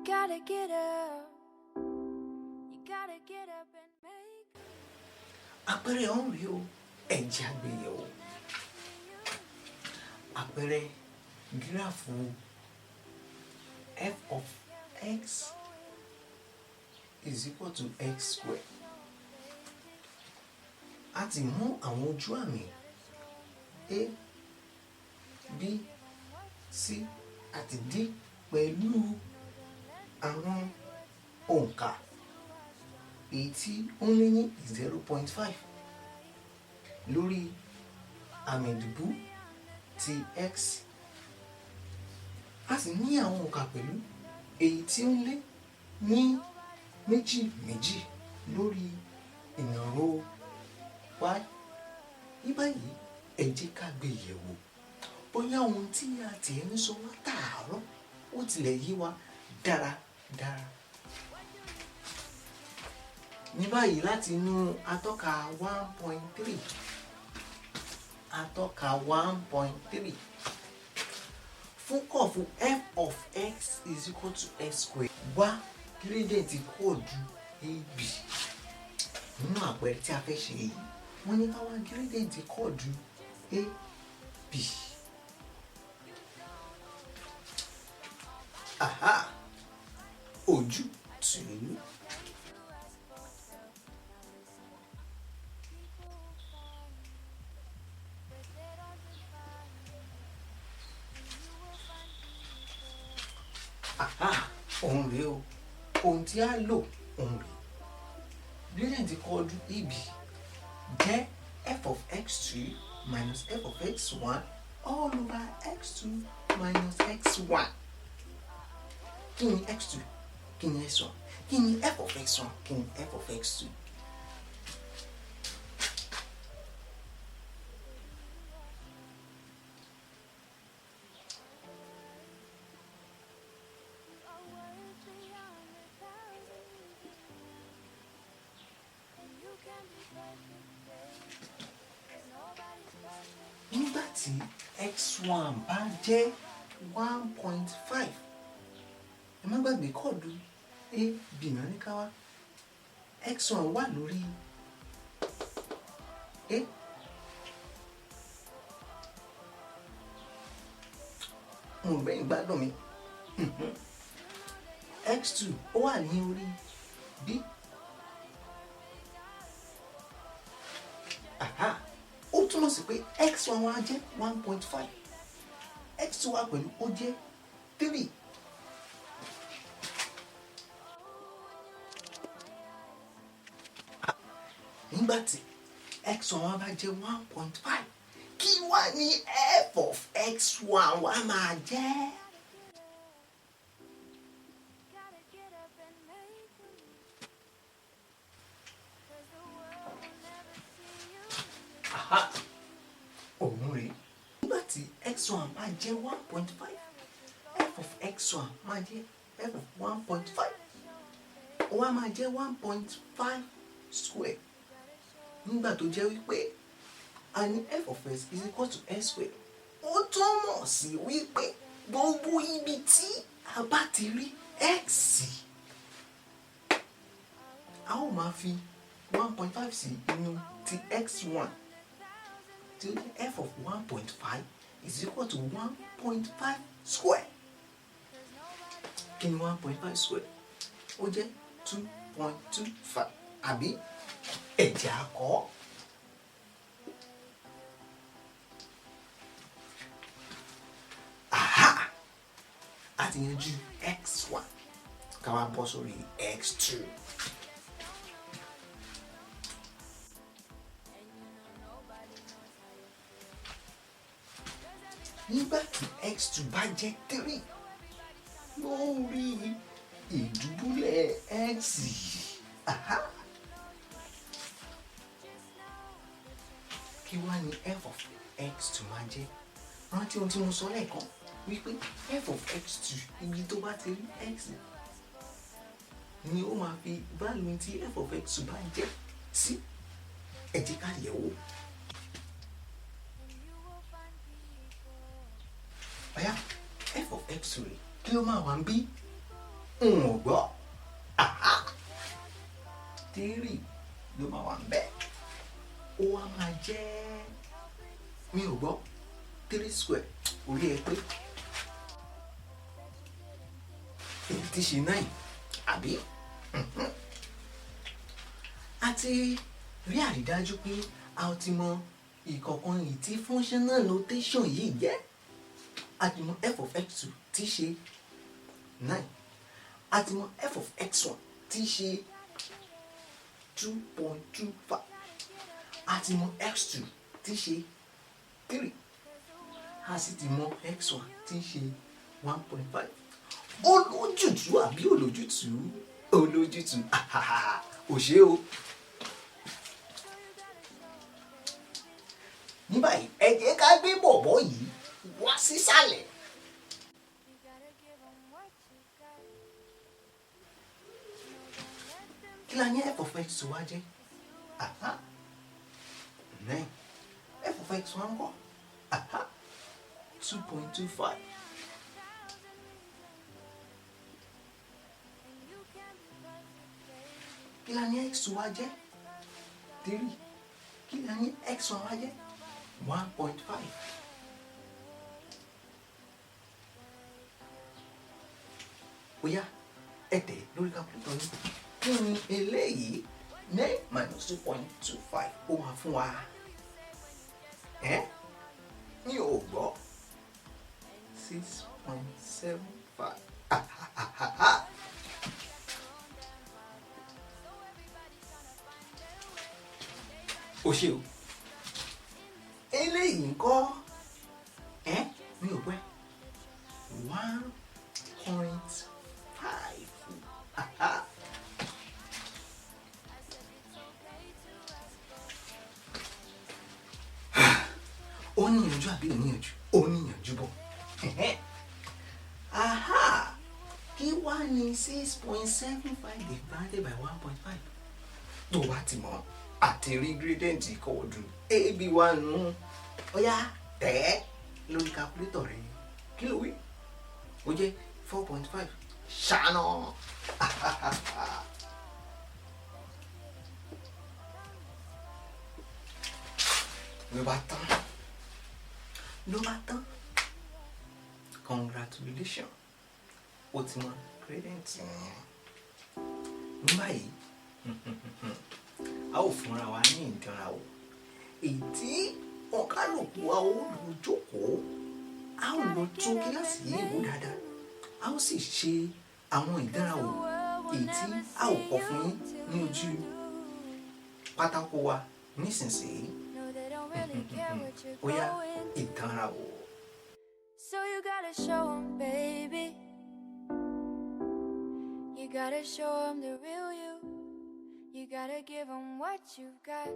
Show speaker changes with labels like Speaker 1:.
Speaker 1: gotta get up. You gotta get up and make.
Speaker 2: Àpẹẹrẹ ọ̀hún rèé o, ẹ̀jẹ̀ àgbéyẹ̀wò. Àpẹẹrẹ gíráfù f of x is equal to x square. A ti mú àwọn ojú àmì a b c àti d pẹ̀lú àwọn òǹkà èyí tí ó ń lé ní 0.5 lórí àmì ìdìbò ti x. A sì ní àwọn òǹkà pẹ̀lú èyí tí ó ń lé ní méjì méjì lórí ìnáró y. Ní báyìí ẹ jẹ́ ká gbé yẹ̀wò bóyá ohun tí a ti ń sọ látàárọ̀ ó tilẹ̀ yé wa dáradára. Ní báyìí láti inú atọ́ka 1.3 fún kọ̀ọ̀fù f of x is equal to x square wá gírẹ́dẹ̀ntì kóòdù ab. Nínú àpẹẹrẹ tí a fẹ́ ṣe yìí wọ́n ní ká wá gírẹ́dẹ̀ntì kóòdù ab. Aha, ojú tùú. Ohun rèé o, ohun tí a lò ohun rèé. Gradient kóòdù AB jẹ́ f of x2 minus f of x1 all over x2 minus x1. Kí ni x2? Kí ni x1? Kí ni f of x1? Kí ni f of x2? Nígbà tí x1 bá jẹ́ 1.5, ẹ má gbàgbé kóòdù ab náà ní ká wá. x1 wà lórí a. Mo rò bẹ́ẹ̀ gbádùn mi. x2 ó wà ní orí b. Aha, ó túmọ̀ sí pé x1 wá jẹ́ 1.5, x2 wá pẹ̀lú ó jẹ́ 3. Nígbà tí x1 wá bá jẹ́ 1.5, kí wá ní f of x1 wá máa jẹ́? Aha, òun rèé. Nígbà tí x1 bá jẹ́ 1.5, f of x1 máa jẹ́ f of 1.5. Ó wá máa jẹ́ 1.5 square. Nígbà tó jẹ́ wípé a ní f of x is equal to x square. Ó túmọ̀ sí wípé gbogbo ibi tí a bá ti rí x, a ó máa fi 1.5 sí inú ti x1. Tí ó jẹ́ f of 1.5 is equal to 1.5 square. Kí ni 1.5 square? Ó jẹ́ 2.25. Àbí ẹ̀jẹ̀ akọ́. Aha, a ti yanjú x1 ká wá bọ́ sórí x2. Nígbà tí x2 bá jẹ́ 3 lórí ìdúbúlẹ̀ x. Aha, kí wá ní f of x2 máa jẹ́? Rántí ohun tí mo sọ lẹ́ẹ̀kan wípé f of x2 ibi tó bá ti rí x ni ó máa fi value tí f of x2 bá jẹ́ sí. Ẹ jẹ́ ká yẹ̀ wò. Ọ̀yá f of x3 kí ló máa wà ń bí? n ò gbọ́. Tírì ló máa wà ń bẹ̀. Ó wá máa jẹ́ mi ò gbọ́ 3 square orí ẹ pé èyí tí ṣe 9 àbí. A ti rí àrídájú pé a ti mọ ìkọ̀kan yìí tí functional notation yìí jẹ́. A ti mọ f of x2 tí ṣe 9. A ti mọ f of x1 tí ṣe 2.25. A ti mọ x2 tí ṣe 3. A sì ti mọ x1 tí ṣe 1.5. Olójútùú àbí olójútùú? Olójútùú. Ò ṣe o. Ní báyìí ẹ jẹ́ ká gbé bọ̀bọ̀ yìí wá sísàlẹ̀. Kí la ní f of x wá jẹ́? 9. F of x wá ń kọ́? 2.25. Kí la ní x wá jẹ́? 3. Kí la ní x wá jẹ́? 1.5. Oya, ẹ tẹ̀ lórí calculator yìí. Kí ni eléyìí? 9 minus 2.25 ó máa fún wa. Mi ò gbọ́. 6.75. O ṣe o. Eléyìí ńkọ́? Mi ò pẹ́. 1.5. Ó níyànjú àbí níyànjú? Ó níyànjú bọ̀. Kí wá ní 6.75 divided by 1.5? Tó bá ti mọ̀ àti rí gradient kọ́ọ̀dù AB1 nù. Ó yá tẹ̀ lórí calculator rẹ̀. Kí ló wí? Ó jẹ́ 4.5. Ṣáná. Ló bá tán. Congratulations. Ó ti mọ gradient yẹn. Ní báyìí a ó fúnra wa ní ìdánrawò. Èyí tí ọ̀kálùkù wa ó lọ jókòó. A ó lọ tún kíláàsì yìí wò dáadáa. A ó sì ṣe àwọn ìdánrawò èyí tí a ó kọ fún yín ní ojú pátákó wa nísinsìnyí. Ó yá ìdánrawò.
Speaker 1: So you gotta show 'em, baby. You gotta show 'em the real you. You gotta give 'em what you've got.